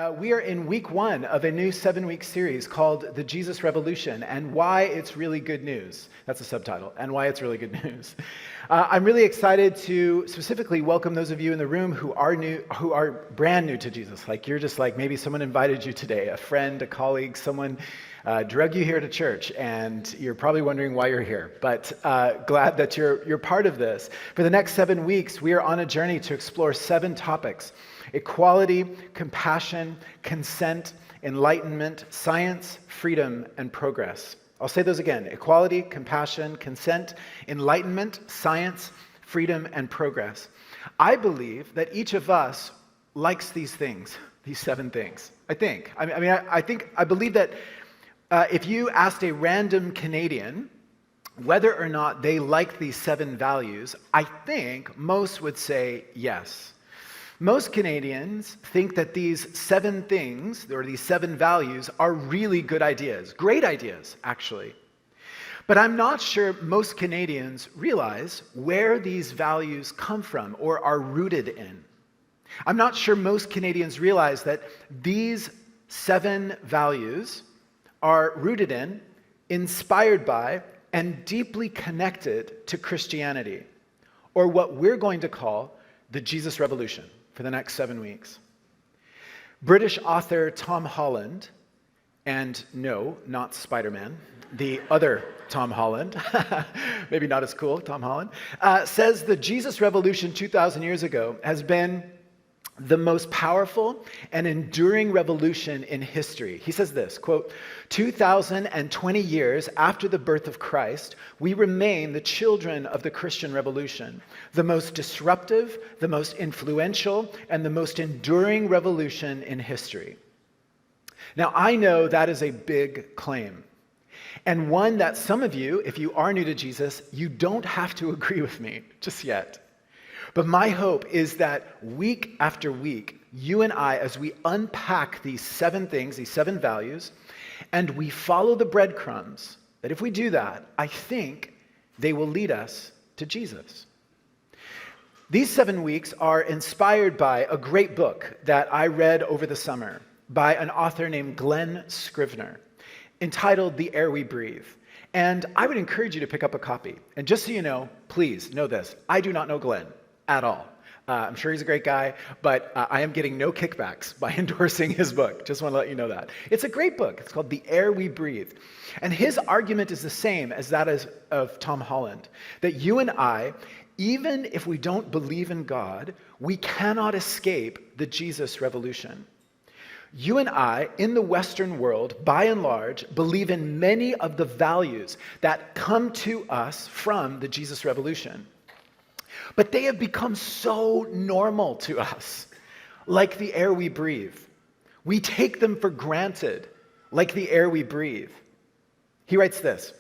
We are in week 1 of a new 7-week series called The Jesus Revolution and Why It's Really Good News. That's the subtitle, and why it's really good news. I'm really excited to specifically welcome those of you in the room who are brand new to Jesus. Like you're just like maybe someone invited you today, a friend, a colleague, someone drug you here to church, and you're probably wondering why you're here. But glad that you're part of this. For the next 7 weeks, we are on a journey to explore 7 topics: equality, compassion, consent, enlightenment, science, freedom, and progress. I'll say those again: equality, compassion, consent, enlightenment, science, freedom, and progress. I believe that each of us likes these things, these 7 things. I believe that if you asked a random Canadian whether or not they like these 7 values, I think most would say yes. Most Canadians think that these 7 things, or these 7 values, are really good ideas. Great ideas, actually. But I'm not sure most Canadians realize where these values come from or are rooted in. I'm not sure most Canadians realize that these 7 values are rooted in, inspired by, and deeply connected to Christianity, or what we're going to call the Jesus Revolution, for the next 7 weeks. British author Tom Holland, and no, not Spider-Man, the other Tom Holland, maybe not as cool, Tom Holland, says the Jesus Revolution 2,000 years ago has been the most powerful and enduring revolution in history. He says this, quote, 2,020 years after the birth of Christ, we remain the children of the Christian Revolution, the most disruptive, the most influential, and the most enduring revolution in history. Now, I know that is a big claim, and one that some of you, if you are new to Jesus, you don't have to agree with me just yet. But my hope is that week after week, you and I, as we unpack these 7 things, these 7 values, and we follow the breadcrumbs, that if we do that, I think they will lead us to Jesus. These 7 weeks are inspired by a great book that I read over the summer by an author named Glenn Scrivener, entitled The Air We Breathe. And I would encourage you to pick up a copy. And just so you know, please know this, I do not know Glenn at all. I'm sure he's a great guy, but I am getting no kickbacks by endorsing his book. Just want to let you know that. It's a great book. It's called The Air We Breathe. And his argument is the same as that of Tom Holland, that you and I, even if we don't believe in God, we cannot escape the Jesus Revolution. You and I, in the Western world, by and large, believe in many of the values that come to us from the Jesus Revolution. But they have become so normal to us, like the air we breathe. We take them for granted, like the air we breathe. He writes this: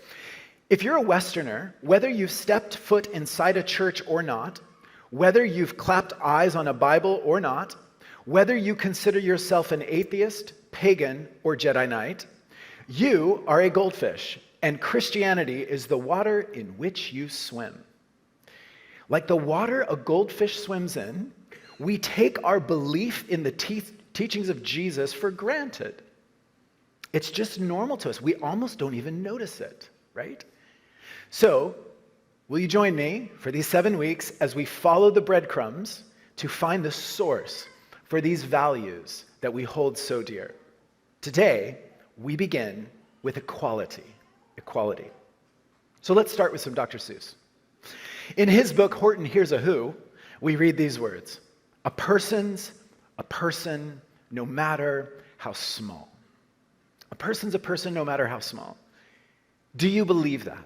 if you're a Westerner, whether you've stepped foot inside a church or not, whether you've clapped eyes on a Bible or not, whether you consider yourself an atheist, pagan, or Jedi Knight, you are a goldfish, and Christianity is the water in which you swim. Like the water a goldfish swims in, we take our belief in the teachings of Jesus for granted. It's just normal to us. We almost don't even notice it, right? So, will you join me for these 7 weeks as we follow the breadcrumbs to find the source for these values that we hold so dear? Today, we begin with equality. Equality. So let's start with some Dr. Seuss. In his book, Horton Hears a Who, we read these words: a person's a person no matter how small. A person's a person no matter how small. Do you believe that?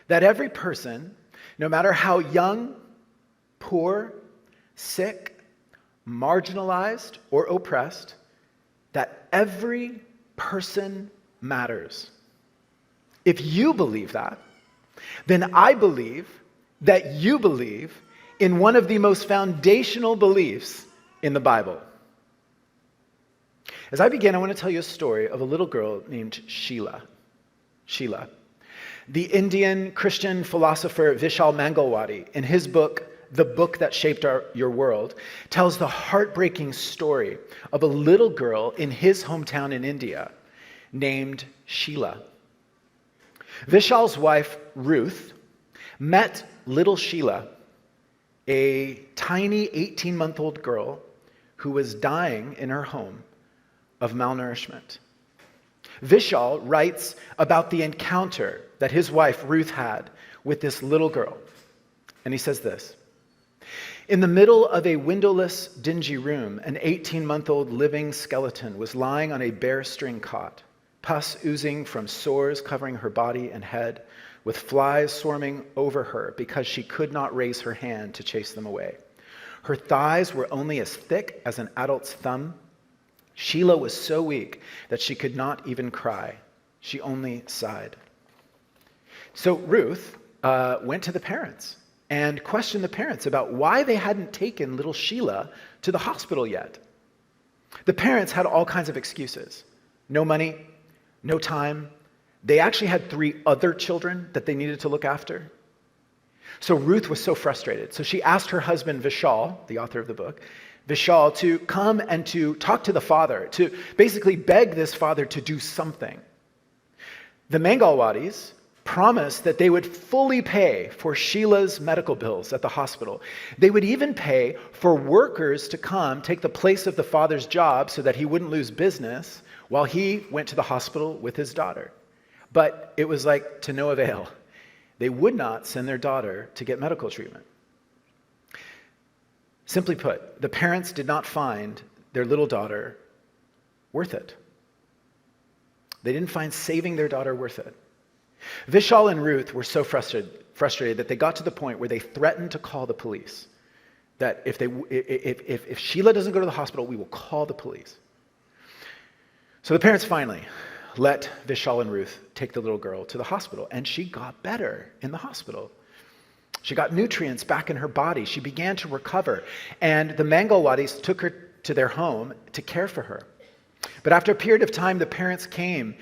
That every person, no matter how young, poor, sick, marginalized, or oppressed, that every person matters? If you believe that, then I believe that you believe in one of the most foundational beliefs in the Bible. As I begin, I want to tell you a story of a little girl named Sheila. Sheila. The Indian Christian philosopher Vishal Mangalwadi, in his book, The Book That Shaped Your World, tells the heartbreaking story of a little girl in his hometown in India named Sheila. Vishal's wife, Ruth, met little Sheila, a tiny 18-month-old girl who was dying in her home of malnourishment. Vishal writes about the encounter that his wife, Ruth, had with this little girl. And he says this: "In the middle of a windowless, dingy room, an 18-month-old living skeleton was lying on a bare string cot, pus oozing from sores covering her body and head, with flies swarming over her because she could not raise her hand to chase them away. Her thighs were only as thick as an adult's thumb. Sheila was so weak that she could not even cry. She only sighed." So Ruth went to the parents and questioned the parents about why they hadn't taken little Sheila to the hospital yet. The parents had all kinds of excuses. No money, no time. They actually had 3 other children that they needed to look after. So Ruth was so frustrated. So she asked her husband, Vishal, the author of the book, Vishal, to come and to talk to the father, to basically beg this father to do something. The Mangalwadis promised that they would fully pay for Sheila's medical bills at the hospital. They would even pay for workers to come take the place of the father's job so that he wouldn't lose business while he went to the hospital with his daughter. But it was like to no avail. They would not send their daughter to get medical treatment. Simply put, the parents did not find their little daughter worth it. They didn't find saving their daughter worth it. Vishal and Ruth were so frustrated that they got to the point where they threatened to call the police. That if Sheila doesn't go to the hospital, we will call the police. So the parents finally let Vishal and Ruth take the little girl to the hospital, and she got better in the hospital. She got nutrients back in her body. She began to recover, and the Mangalwadis took her to their home to care for her. But after a period of time, the parents came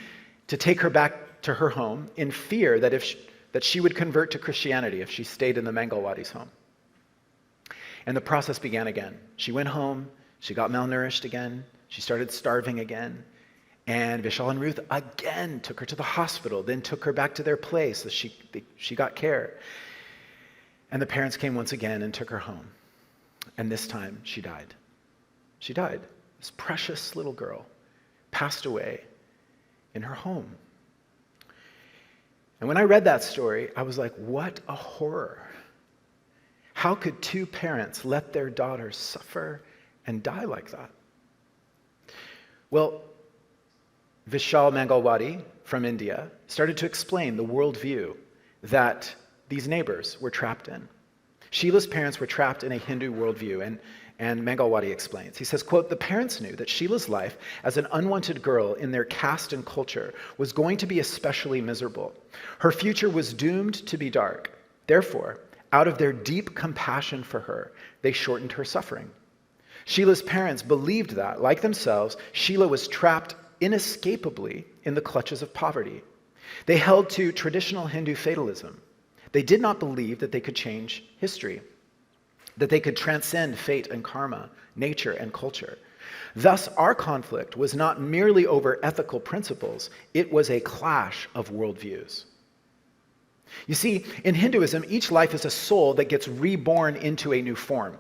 to take her back to her home in fear that she would convert to Christianity if she stayed in the Mangalwadis' home. And the process began again. She went home, she got malnourished again, she started starving again, and Vishal and Ruth again took her to the hospital, then took her back to their place so she got care. And the parents came once again and took her home. And this time she died. She died. This precious little girl passed away in her home. And when I read that story, I was like, what a horror. How could 2 parents let their daughter suffer and die like that? Well, Vishal Mangalwadi from India started to explain the worldview that these neighbors were trapped in. Sheila's parents were trapped in a Hindu worldview, and Mangalwadi explains. He says, quote, "The parents knew that Sheila's life as an unwanted girl in their caste and culture was going to be especially miserable. Her future was doomed to be dark. Therefore, out of their deep compassion for her, they shortened her suffering. Sheila's parents believed that, like themselves, Sheila was trapped inescapably in the clutches of poverty. They held to traditional Hindu fatalism. They did not believe that they could change history, that they could transcend fate and karma, nature and culture. Thus, our conflict was not merely over ethical principles, it was a clash of worldviews." You see, in Hinduism, each life is a soul that gets reborn into a new form.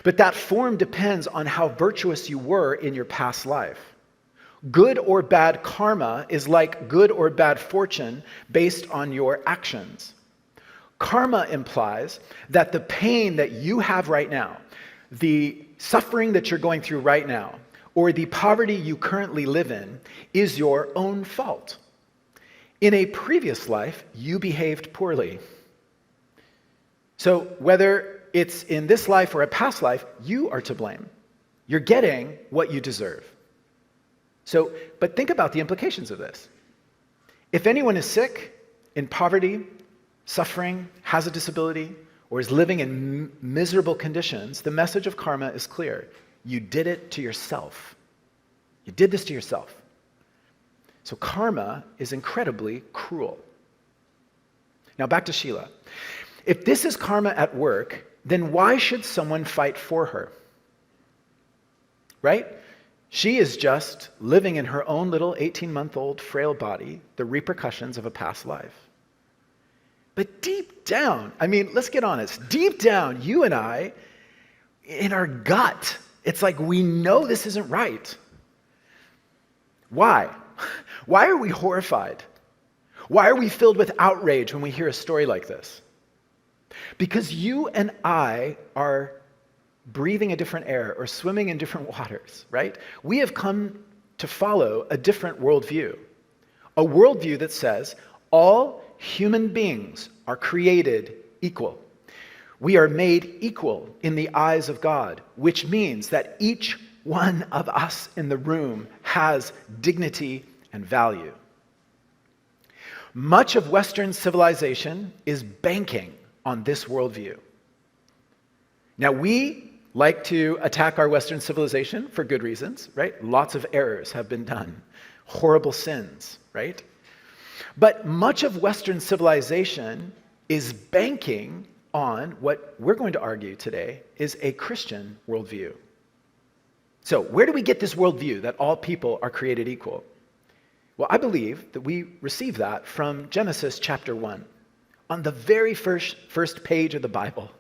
But that form depends on how virtuous you were in your past life. Good or bad karma is like good or bad fortune based on your actions. Karma implies that the pain that you have right now, the suffering that you're going through right now, or the poverty you currently live in, is your own fault. In a previous life, you behaved poorly. So whether it's in this life or a past life, you are to blame. You're getting what you deserve. But think about the implications of this. If anyone is sick, in poverty, suffering, has a disability, or is living in miserable conditions, the message of karma is clear. You did it to yourself. You did this to yourself. So karma is incredibly cruel. Now back to Sheila. If this is karma at work, then why should someone fight for her? Right? She is just living in her own little 18-month-old frail body, the repercussions of a past life. But deep down, let's get honest, deep down, you and I, in our gut, it's like we know this isn't right. Why? Why are we horrified? Why are we filled with outrage when we hear a story like this? Because you and I are breathing a different air or swimming in different waters, right? We have come to follow a different worldview. A worldview that says all human beings are created equal. We are made equal in the eyes of God, which means that each one of us in the room has dignity and value. Much of Western civilization is banking on this worldview. Now, we like to attack our Western civilization for good reasons, right? Lots of errors have been done, horrible sins, right? But much of Western civilization is banking on what we're going to argue today is a Christian worldview. So, where do we get this worldview that all people are created equal? Well, I believe that we receive that from Genesis chapter 1, on the very first page of the Bible.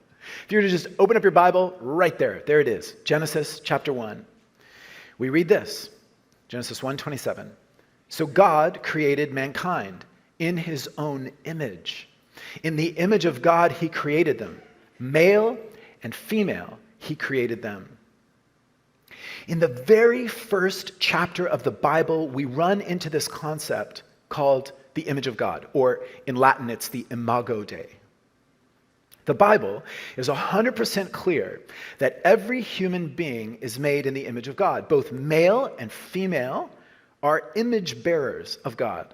If you were to just open up your Bible, right there it is, Genesis chapter 1. We read this, Genesis 1:27. So God created mankind in his own image. In the image of God, he created them. Male and female, he created them. In the very first chapter of the Bible, we run into this concept called the image of God, or in Latin, it's the imago Dei. The Bible is 100% clear that every human being is made in the image of God. Both male and female are image bearers of God.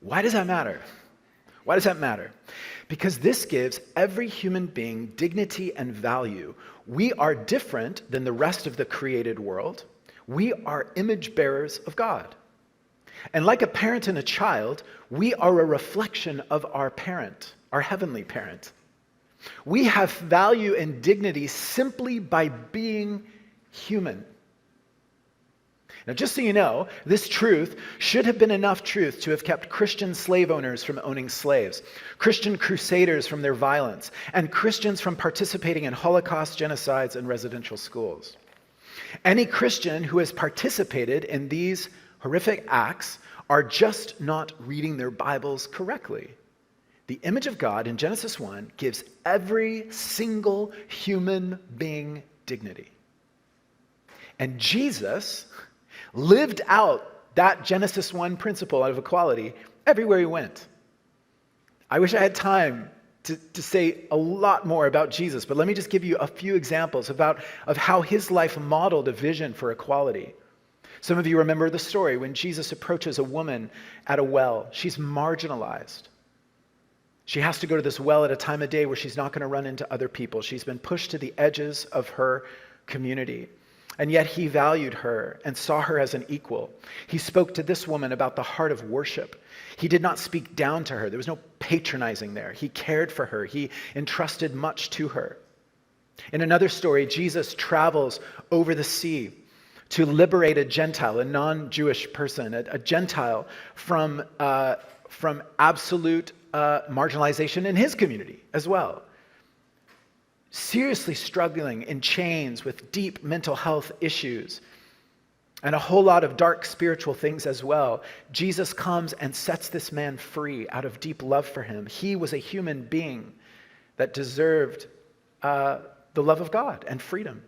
Why does that matter? Why does that matter? Because this gives every human being dignity and value. We are different than the rest of the created world. We are image bearers of God. And like a parent and a child, we are a reflection of our parent, our heavenly parent. We have value and dignity simply by being human. Now, just so you know, this truth should have been enough truth to have kept Christian slave owners from owning slaves, Christian crusaders from their violence, and Christians from participating in Holocaust, genocides, and residential schools. Any Christian who has participated in these horrific acts are just not reading their Bibles correctly. The image of God in Genesis 1 gives every single human being dignity. And Jesus lived out that Genesis 1 principle of equality everywhere he went. I wish I had time to say a lot more about Jesus, but let me just give you a few examples of how his life modeled a vision for equality. Some of you remember the story when Jesus approaches a woman at a well. She's marginalized. She has to go to this well at a time of day where she's not going to run into other people. She's been pushed to the edges of her community. And yet he valued her and saw her as an equal. He spoke to this woman about the heart of worship. He did not speak down to her. There was no patronizing there. He cared for her. He entrusted much to her. In another story, Jesus travels over the sea to liberate a Gentile, a non-Jewish person, a Gentile from absolute marginalization in his community as well. Seriously struggling in chains with deep mental health issues and a whole lot of dark spiritual things as well. Jesus comes and sets this man free out of deep love for him. He was a human being that deserved the love of God and freedom.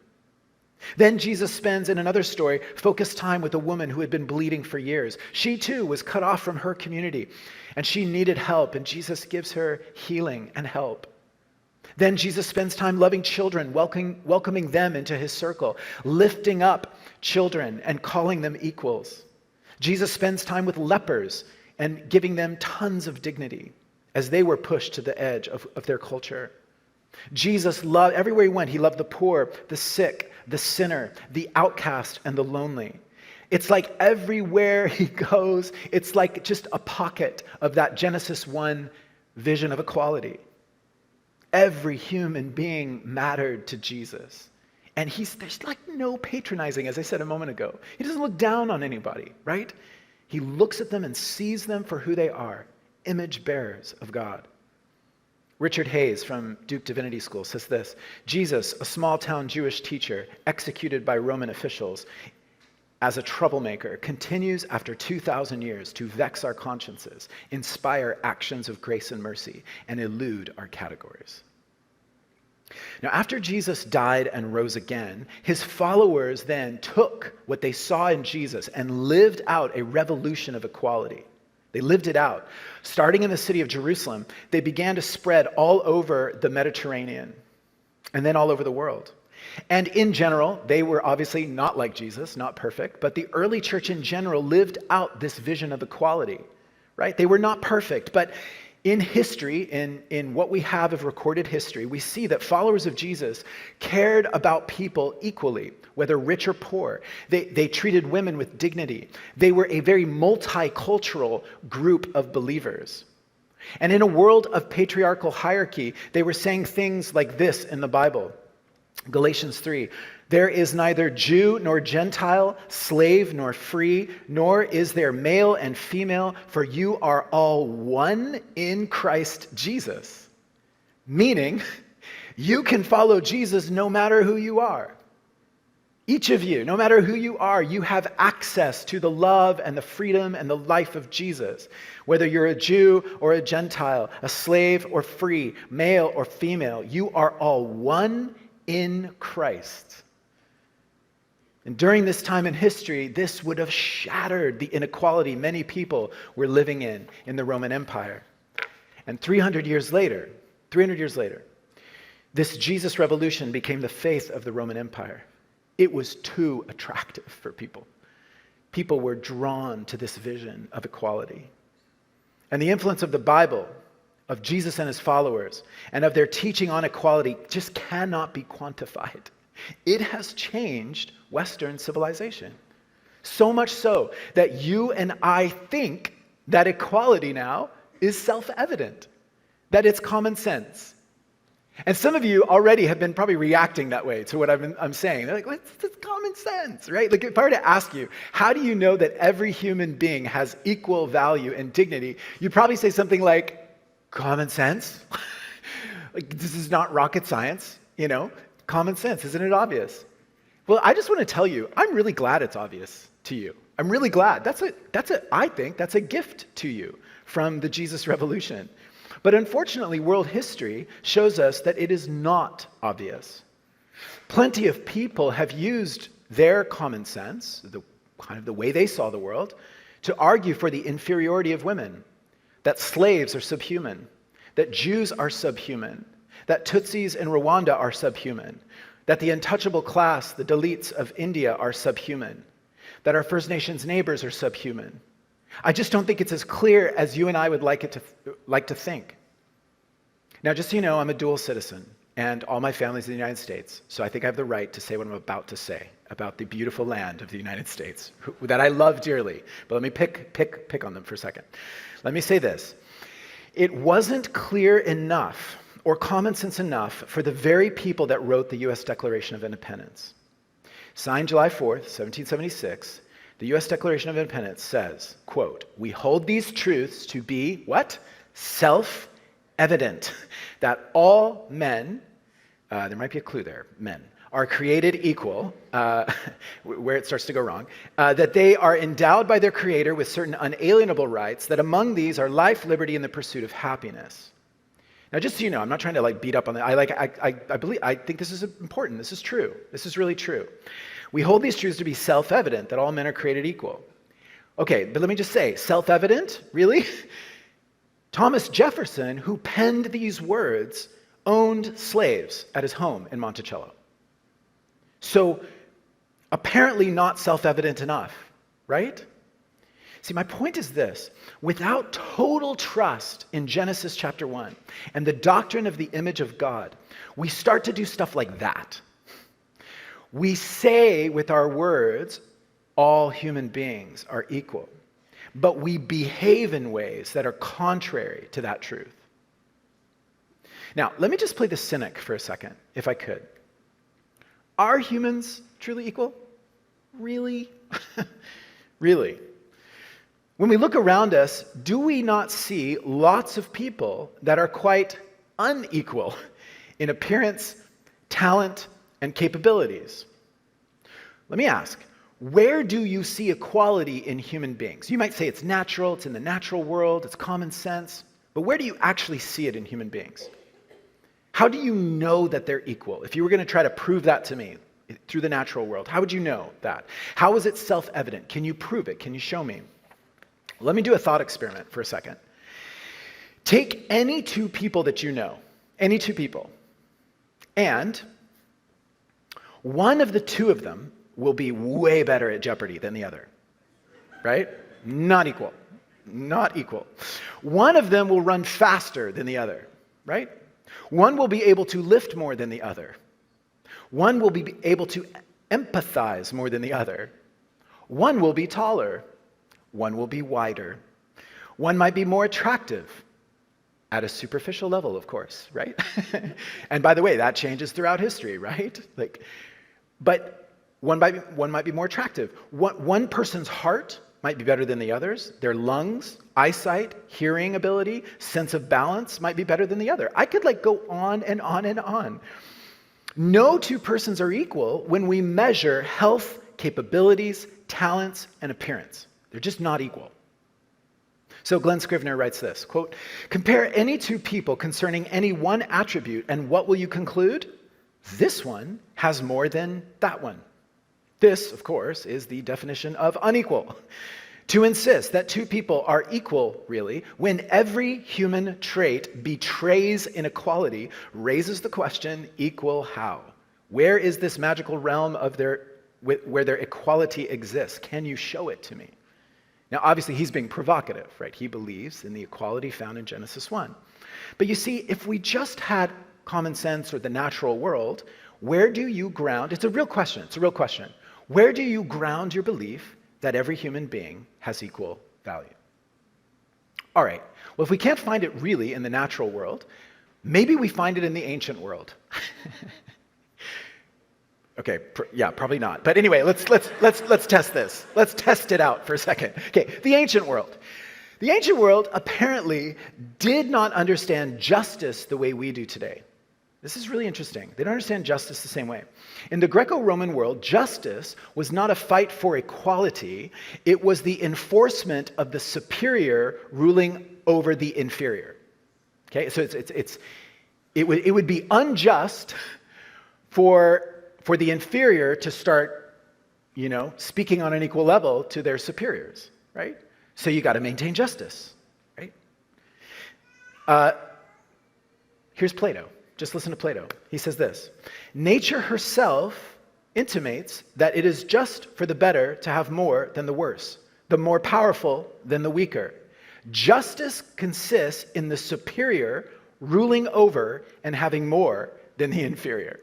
Then Jesus spends, in another story, focused time with a woman who had been bleeding for years. She too was cut off from her community, and she needed help, and Jesus gives her healing and help. Then Jesus spends time loving children, welcoming them into his circle, lifting up children and calling them equals. Jesus spends time with lepers and giving them tons of dignity as they were pushed to the edge of their culture. Jesus loved, everywhere he went, he loved the poor, the sick, the sinner, the outcast, and the lonely. It's like everywhere he goes, it's like just a pocket of that Genesis 1 vision of equality. Every human being mattered to Jesus. And there's like no patronizing, as I said a moment ago. He doesn't look down on anybody, right? He looks at them and sees them for who they are, image bearers of God. Richard Hayes from Duke Divinity School says this: Jesus, a small-town Jewish teacher executed by Roman officials as a troublemaker, continues after 2,000 years to vex our consciences, inspire actions of grace and mercy, and elude our categories. Now, after Jesus died and rose again, his followers then took what they saw in Jesus and lived out a revolution of equality. They lived it out. Starting in the city of Jerusalem, they began to spread all over the Mediterranean and then all over the world. And in general, they were obviously not like Jesus, not perfect, but the early church in general lived out this vision of equality, right? They were not perfect, but in history, in what we have of recorded history, we see that followers of Jesus cared about people equally, whether rich or poor. They treated women with dignity. They were a very multicultural group of believers. And in a world of patriarchal hierarchy, they were saying things like this in the Bible. Galatians 3, there is neither Jew nor Gentile, slave nor free, nor is there male and female, for you are all one in Christ Jesus. Meaning, you can follow Jesus no matter who you are. Each of you, no matter who you are, you have access to the love and the freedom and the life of Jesus. Whether you're a Jew or a Gentile, a slave or free, male or female, you are all one in Christ. And during this time in history, this would have shattered the inequality many people were living in the Roman Empire. And 300 years later, this Jesus revolution became the faith of the Roman Empire. It was too attractive for people. People were drawn to this vision of equality. And the influence of the Bible, of Jesus and his followers, and of their teaching on equality just cannot be quantified. It has changed Western civilization. So much so that you and I think that equality now is self-evident, that it's common sense. And some of you already have been probably reacting that way to what I'm saying. They're like, well, it's common sense, right? Like if I were to ask you, how do you know that every human being has equal value and dignity? You'd probably say something like, common sense? Like this is not rocket science, Common sense, isn't it obvious? Well, I just want to tell you, I'm really glad it's obvious to you. I'm really glad. I think that's a gift to you from the Jesus Revolution. But unfortunately, world history shows us that it is not obvious. Plenty of people have used their common sense, the way they saw the world, to argue for the inferiority of women, that slaves are subhuman, that Jews are subhuman, that Tutsis in Rwanda are subhuman, that the untouchable class, the Dalits of India, are subhuman, that our First Nations neighbors are subhuman. I just don't think it's as clear as you and I would like to think. Now, just so you know, I'm a dual citizen, and all my family's in the United States, so I think I have the right to say what I'm about to say about the beautiful land of the United States, that I love dearly. But let me pick on them for a second. Let me say this. It wasn't clear enough or common sense enough for the very people that wrote the U.S. Declaration of Independence. Signed July 4th, 1776, the U.S. Declaration of Independence says, quote, we hold these truths to be, what? Self-evident, that all men, there might be a clue there, men, are created equal, where it starts to go wrong, that they are endowed by their Creator with certain unalienable rights, that among these are life, liberty, and the pursuit of happiness. Now, just so you know, I'm not trying to beat up on that. I think this is important. This is true. This is really true. We hold these truths to be self-evident, that all men are created equal. Okay, but let me just say, self-evident? Really? Thomas Jefferson, who penned these words, owned slaves at his home in Monticello. So, apparently not self-evident enough, right? See, my point is this. Without total trust in Genesis chapter 1 and the doctrine of the image of God, we start to do stuff like that. We say with our words, all human beings are equal, but we behave in ways that are contrary to that truth. Now, let me just play the cynic for a second, if I could. Are humans truly equal? Really? Really? When we look around us, do we not see lots of people that are quite unequal in appearance, talent, and capabilities? Let me ask, where do you see equality in human beings? You might say it's natural, it's in the natural world, it's common sense, but where do you actually see it in human beings? How do you know that they're equal? If you were going to try to prove that to me through the natural world, how would you know that? How is it self-evident? Can you prove it? Can you show me? Let me do a thought experiment for a second. Take any two people that you know, any two people, and one of the two of them will be way better at Jeopardy than the other, right? Not equal. Not equal. One of them will run faster than the other, right? One will be able to lift more than the other. One will be able to empathize more than the other. One will be taller. One will be wider. One might be more attractive at a superficial level, of course, right? And by the way, that changes throughout history, right? But one might be more attractive. One person's heart might be better than the others. Their lungs, eyesight, hearing ability, sense of balance might be better than the other. I could go on and on and on. No two persons are equal when we measure health, capabilities, talents, and appearance. They're just not equal. So Glenn Scrivener writes this, quote, "Compare any two people concerning any one attribute, and what will you conclude? This one has more than that one." This, of course, is the definition of unequal. To insist that two people are equal, really, when every human trait betrays inequality, raises the question, equal how? Where is this magical realm of where their equality exists? Can you show it to me? Now, obviously, he's being provocative, right? He believes in the equality found in Genesis 1. But you see, if we just had common sense or the natural world, where do you ground? It's a real question. It's a real question. Where do you ground your belief that every human being has equal value? All right. Well, if we can't find it really in the natural world, maybe we find it in the ancient world. Okay, yeah, probably not. But anyway, let's test this. Let's test it out for a second. Okay, the ancient world. The ancient world apparently did not understand justice the way we do today. This is really interesting. They don't understand justice the same way. In the Greco-Roman world, justice was not a fight for equality. It was the enforcement of the superior ruling over the inferior. Okay, so it would be unjust for the inferior to start, speaking on an equal level to their superiors, right? So you got to maintain justice, right? Here's Plato. Just listen to Plato. He says this: "Nature herself intimates that it is just for the better to have more than the worse, the more powerful than the weaker. Justice consists in the superior ruling over and having more than the inferior."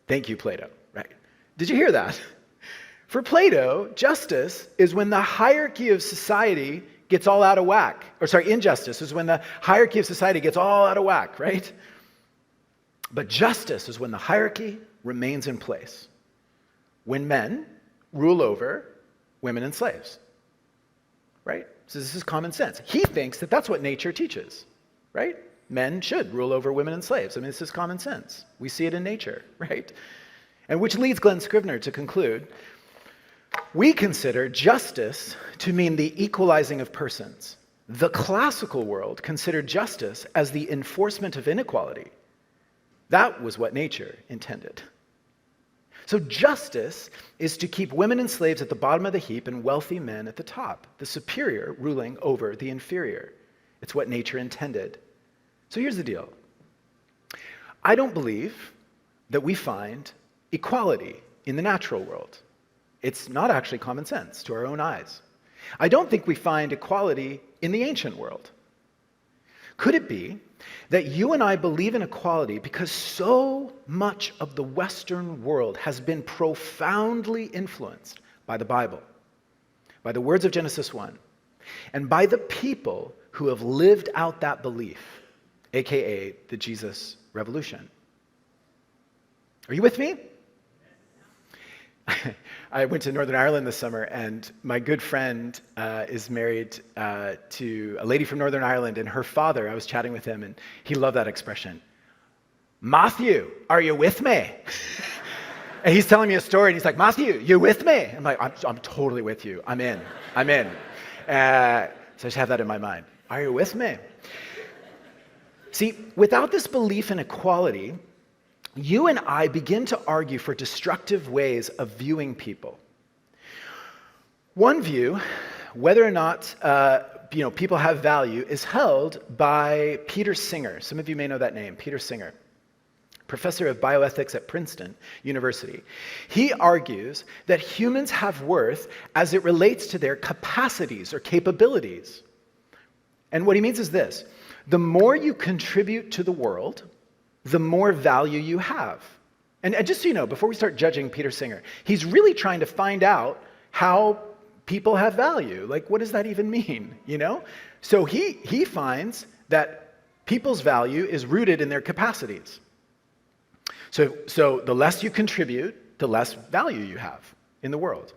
Thank you, Plato. Right? Did you hear that? For Plato, justice is when the hierarchy of society gets all out of whack. Injustice is when the hierarchy of society gets all out of whack, right? But justice is when the hierarchy remains in place. When men rule over women and slaves, right? So this is common sense. He thinks that that's what nature teaches, right? Men should rule over women and slaves. I mean, this is common sense. We see it in nature, right? And which leads Glenn Scrivener to conclude, we consider justice to mean the equalizing of persons. The classical world considered justice as the enforcement of inequality. That was what nature intended. So justice is to keep women and slaves at the bottom of the heap and wealthy men at the top, the superior ruling over the inferior. It's what nature intended. So here's the deal. I don't believe that we find equality in the natural world. It's not actually common sense to our own eyes. I don't think we find equality in the ancient world. Could it be that you and I believe in equality because so much of the Western world has been profoundly influenced by the Bible, by the words of Genesis 1, and by the people who have lived out that belief? aka the Jesus Revolution. Are you with me? I went to Northern Ireland this summer, and my good friend is married to a lady from Northern Ireland, and her father, I was chatting with him, and he loved that expression. Matthew, are you with me? And he's telling me a story, and he's like, Matthew, you with me? I'm like, I'm totally with you. I'm in. So I just have that in my mind. Are you with me? See, without this belief in equality, you and I begin to argue for destructive ways of viewing people. One view, whether or not people have value, is held by Peter Singer. Some of you may know that name, Peter Singer, professor of bioethics at Princeton University. He argues that humans have worth as it relates to their capacities or capabilities. And what he means is this: the more you contribute to the world, the more value you have. And just so you know, before we start judging Peter Singer, he's really trying to find out how people have value. Like, what does that even mean, So he finds that people's value is rooted in their capacities. So the less you contribute, the less value you have in the world.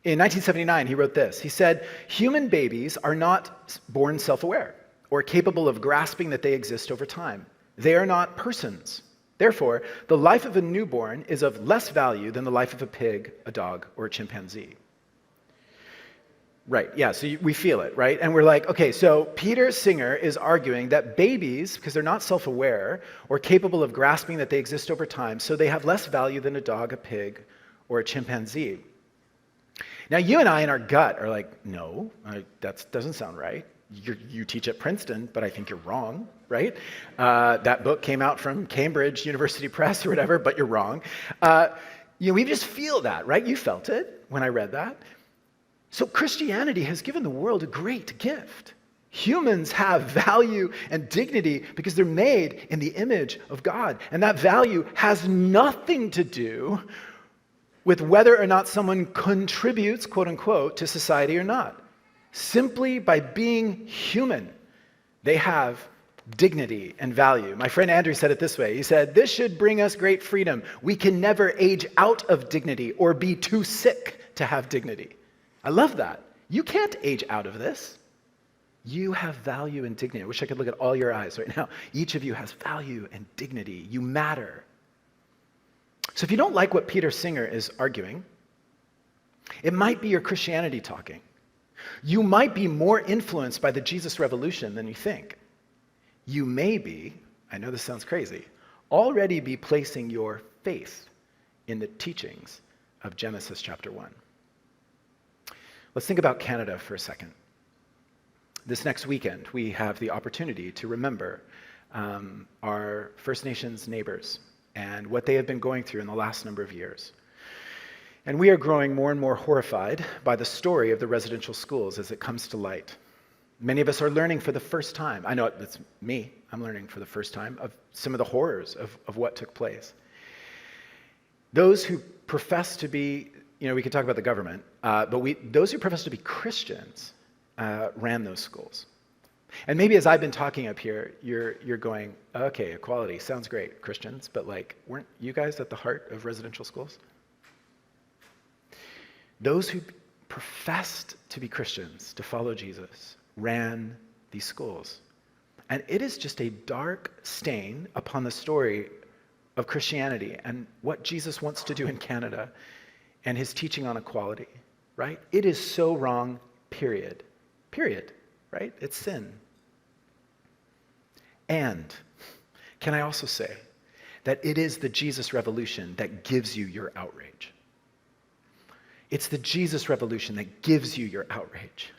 In 1979, he wrote this. He said, "Human babies are not born self-aware or capable of grasping that they exist over time. They are not persons. Therefore, the life of a newborn is of less value than the life of a pig, a dog, or a chimpanzee." Right, yeah, so we feel it, right? And we're like, okay, so Peter Singer is arguing that babies, because they're not self-aware or capable of grasping that they exist over time, so they have less value than a dog, a pig, or a chimpanzee. Now, you and I in our gut are like, no, that doesn't sound right. You teach at Princeton, but I think you're wrong, right? That book came out from Cambridge University Press or whatever, but you're wrong. We just feel that, right? You felt it when I read that. So Christianity has given the world a great gift. Humans have value and dignity because they're made in the image of God. And that value has nothing to do with whether or not someone contributes, quote unquote, to society or not. Simply by being human, they have dignity and value. My friend Andrew said it this way. He said, "This should bring us great freedom. We can never age out of dignity or be too sick to have dignity." I love that. You can't age out of this. You have value and dignity. I wish I could look at all your eyes right now. Each of you has value and dignity. You matter. So if you don't like what Peter Singer is arguing, it might be your Christianity talking. You might be more influenced by the Jesus Revolution than you think. You may be, I know this sounds crazy, already be placing your faith in the teachings of Genesis chapter 1. Let's think about Canada for a second. This next weekend, we have the opportunity to remember our First Nations neighbors and what they have been going through in the last number of years. And we are growing more and more horrified by the story of the residential schools as it comes to light. Many of us are learning for the first time. I know it's me. I'm learning for the first time of some of the horrors of what took place. Those who profess to be, we could talk about the government, but those who profess to be Christians ran those schools. And maybe as I've been talking up here, you're going, okay, equality, sounds great, Christians, but weren't you guys at the heart of residential schools? Those who professed to be Christians, to follow Jesus, ran these schools. And it is just a dark stain upon the story of Christianity and what Jesus wants to do in Canada and his teaching on equality, right? It is so wrong, period. Period, right? It's sin. And can I also say that it is the Jesus Revolution that gives you your outrage. It's the Jesus Revolution that gives you your outrage.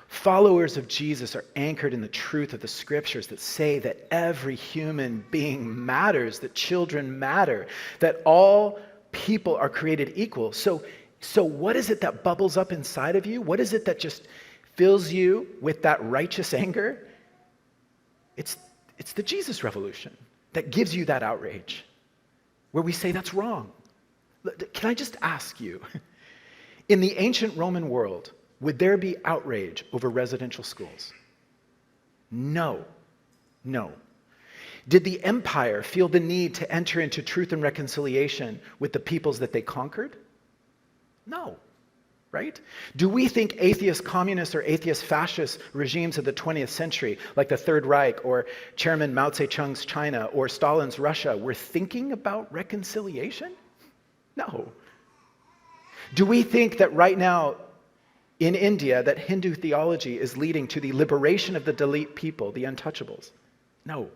Followers of Jesus are anchored in the truth of the scriptures that say that every human being matters, that children matter, that all people are created equal. So what is it that bubbles up inside of you? What is it that just fills you with that righteous anger? It's the Jesus Revolution that gives you that outrage, where we say that's wrong. Can I just ask you, in the ancient Roman world, would there be outrage over residential schools? No. Did the empire feel the need to enter into truth and reconciliation with the peoples that they conquered? No, right? Do we think atheist communist or atheist fascist regimes of the 20th century, like the Third Reich or Chairman Mao Zedong's China or Stalin's Russia, were thinking about reconciliation? No. Do we think that right now in India that Hindu theology is leading to the liberation of the Dalit people, the untouchables? No.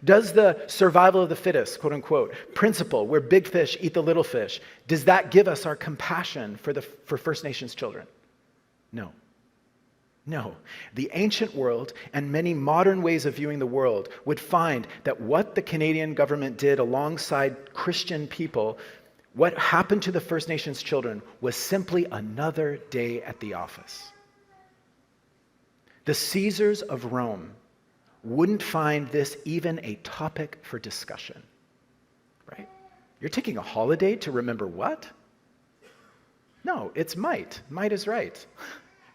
Does the survival of the fittest, quote unquote, principle where big fish eat the little fish, does that give us our compassion for First Nations children? No. No. The ancient world and many modern ways of viewing the world would find that what the Canadian government did alongside Christian people, what happened to the First Nations children, was simply another day at the office. The Caesars of Rome wouldn't find this even a topic for discussion, right? You're taking a holiday to remember what? No, it's might. Might is right,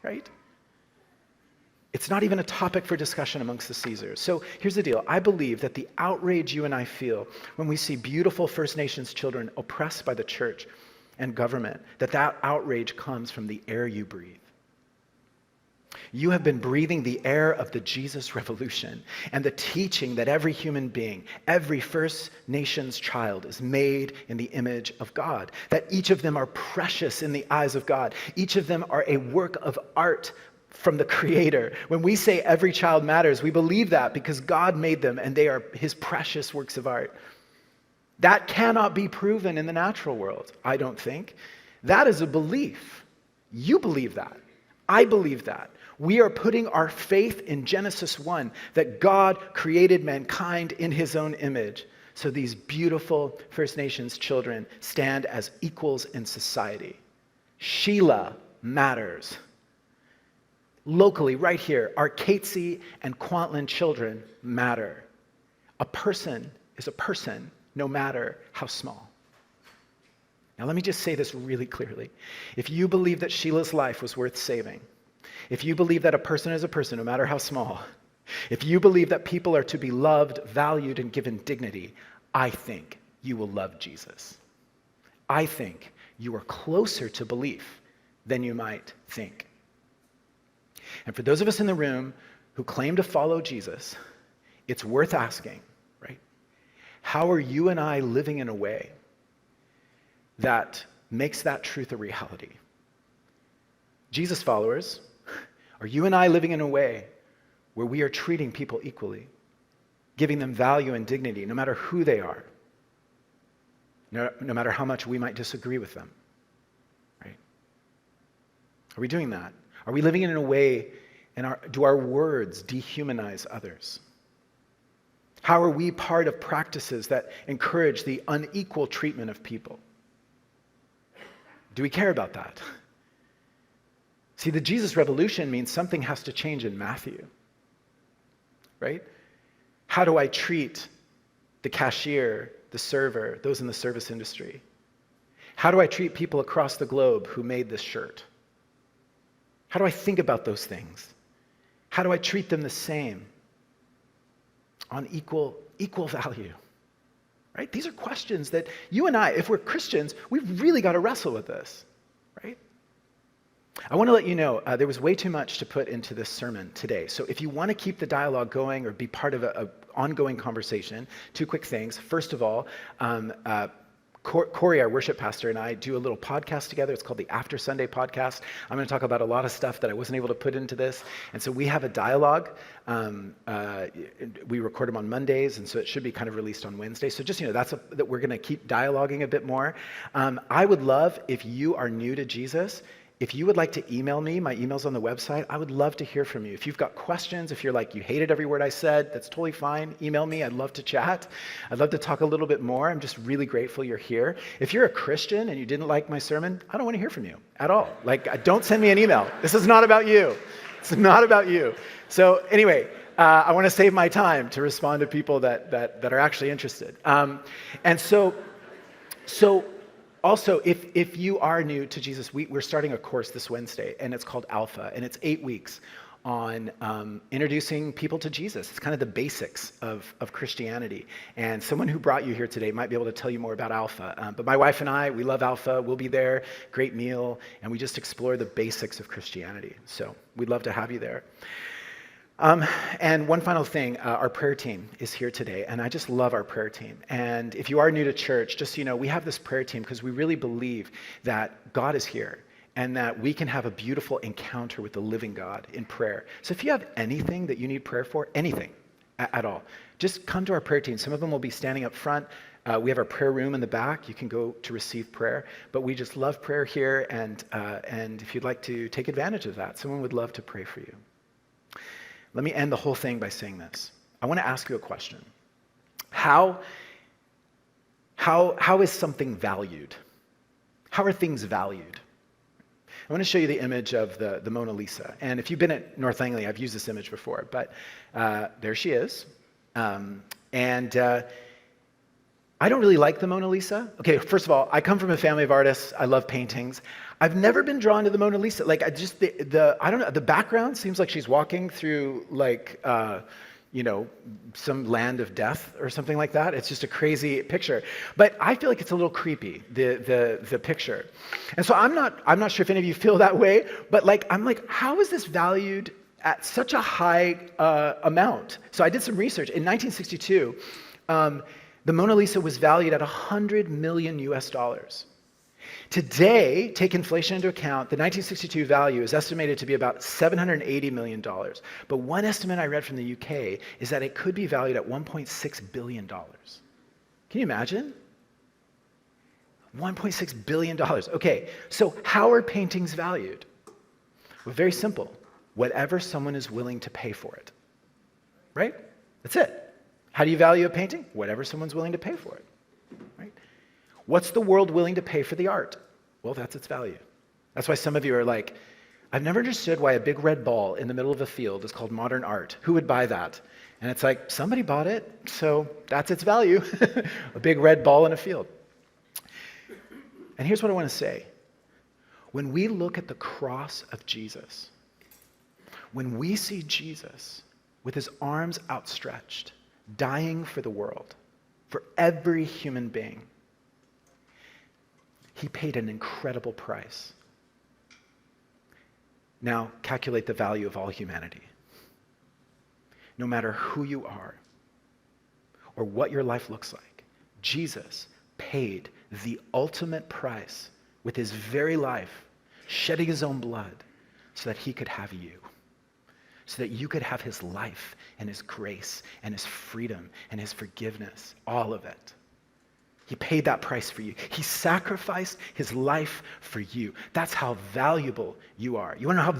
right? It's not even a topic for discussion amongst the Caesars. So here's the deal. I believe that the outrage you and I feel when we see beautiful First Nations children oppressed by the church and government, that outrage comes from the air you breathe. You have been breathing the air of the Jesus Revolution and the teaching that every human being, every First Nations child is made in the image of God, that each of them are precious in the eyes of God. Each of them are a work of art from the Creator. When we say every child matters, we believe that because God made them and they are His precious works of art. That cannot be proven in the natural world, I don't think. That is a belief. You believe that. I believe that. We are putting our faith in Genesis 1, that God created mankind in His own image. So these beautiful First Nations children stand as equals in society. Sheila matters. Locally, right here, our Catesy and Kwantlen children matter. A person is a person, no matter how small. Now let me just say this really clearly. If you believe that Sheila's life was worth saving, if you believe that a person is a person, no matter how small, if you believe that people are to be loved, valued, and given dignity, I think you will love Jesus. I think you are closer to belief than you might think. And for those of us in the room who claim to follow Jesus, it's worth asking, right? How are you and I living in a way that makes that truth a reality? Jesus followers, are you and I living in a way where we are treating people equally, giving them value and dignity, no matter who they are, no matter how much we might disagree with them, right? Are we doing that? Are we living in a way, and do our words dehumanize others? How are we part of practices that encourage the unequal treatment of people? Do we care about that? See, the Jesus Revolution means something has to change in Matthew, right? How do I treat the cashier, the server, those in the service industry? How do I treat people across the globe who made this shirt? How do I think about those things? How do I treat them the same on equal value? Right? These are questions that you and I, if we're Christians, we've really got to wrestle with this, right? I want to let you know, there was way too much to put into this sermon today. So if you want to keep the dialogue going or be part of an ongoing conversation, two quick things. First of all, Corey, our worship pastor, and I do a little podcast together. It's called the After Sunday Podcast. I'm going to talk about a lot of stuff that I wasn't able to put into this. And so we have a dialogue. We record them on Mondays, and so it should be kind of released on Wednesday. So just, that we're going to keep dialoguing a bit more. I would love, if you are new to Jesus, if you would like to email me, my email's on the website. I would love to hear from you. If you've got questions, if you're like, you hated every word I said, that's totally fine. Email me. I'd love to chat. I'd love to talk a little bit more. I'm just really grateful you're here. If you're a Christian and you didn't like my sermon, I don't want to hear from you at all. Don't send me an email. This is not about you. It's not about you. So anyway, I want to save my time to respond to people that are actually interested. And so also, if you are new to Jesus, we're starting a course this Wednesday, and it's called Alpha, and it's 8 weeks on introducing people to Jesus. It's kind of the basics of Christianity. And someone who brought you here today might be able to tell you more about Alpha. But my wife and I, we love Alpha. We'll be there, great meal, and we just explore the basics of Christianity. So we'd love to have you there. And one final thing, our prayer team is here today, and I just love our prayer team. And if you are new to church, just so you know, we have this prayer team because we really believe that God is here and that we can have a beautiful encounter with the living God in prayer. So if you have anything that you need prayer for, anything at all, just come to our prayer team. Some of them will be standing up front. We have our prayer room in the back. You can go to receive prayer. But we just love prayer here, and if you'd like to take advantage of that, someone would love to pray for you. Let me end the whole thing by saying this. I want to ask you a question. How is something valued? How are things valued? I want to show you the image of the Mona Lisa. And if you've been at North Langley, I've used this image before, but there she is. I don't really like the Mona Lisa. Okay, first of all, I come from a family of artists. I love paintings. I've never been drawn to the Mona Lisa. Like, I don't know, the background seems like she's walking through some land of death or something like that. It's just a crazy picture. But I feel like it's a little creepy, the picture. And so I'm not sure if any of you feel that way, but I'm like, how is this valued at such a high amount? So I did some research. In 1962, the Mona Lisa was valued at $100 million US. Today, take inflation into account, the 1962 value is estimated to be about $780 million. But one estimate I read from the UK is that it could be valued at $1.6 billion. Can you imagine? $1.6 billion. Okay, so how are paintings valued? Well, very simple. Whatever someone is willing to pay for it. Right? That's it. How do you value a painting? Whatever someone's willing to pay for it. Right? What's the world willing to pay for the art? Well, that's its value. That's why some of you are like, I've never understood why a big red ball in the middle of a field is called modern art. Who would buy that? And it's like, somebody bought it, so that's its value. A big red ball in a field. And here's what I want to say. When we look at the cross of Jesus, when we see Jesus with his arms outstretched, dying for the world, for every human being, he paid an incredible price. Now, calculate the value of all humanity. No matter who you are or what your life looks like, Jesus paid the ultimate price with his very life, shedding his own blood so that he could have you, so that you could have his life and his grace and his freedom and his forgiveness, all of it. He paid that price for you. He sacrificed his life for you. That's how valuable you are. You want to know how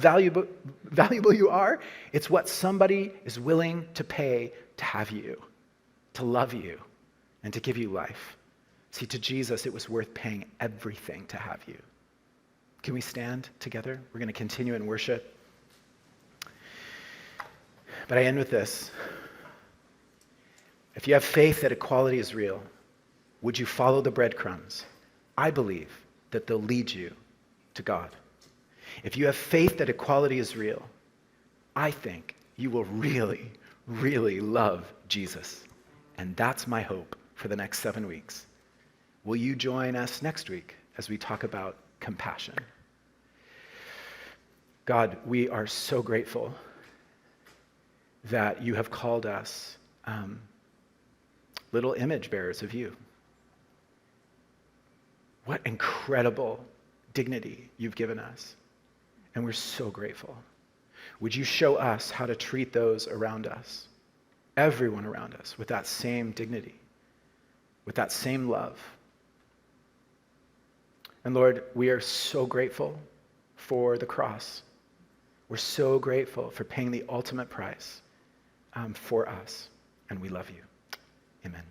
valuable you are? It's what somebody is willing to pay to have you, to love you, and to give you life. See, to Jesus, it was worth paying everything to have you. Can we stand together? We're going to continue in worship. But I end with this. If you have faith that equality is real, would you follow the breadcrumbs? I believe that they'll lead you to God. If you have faith that equality is real, I think you will really, really love Jesus. And that's my hope for the next 7 weeks. Will you join us next week as we talk about compassion? God, we are so grateful that you have called us little image bearers of you. What incredible dignity you've given us. And we're so grateful. Would you show us how to treat those around us, everyone around us, with that same dignity, with that same love? And Lord, we are so grateful for the cross. We're so grateful for paying the ultimate price for us. And we love you. Amen.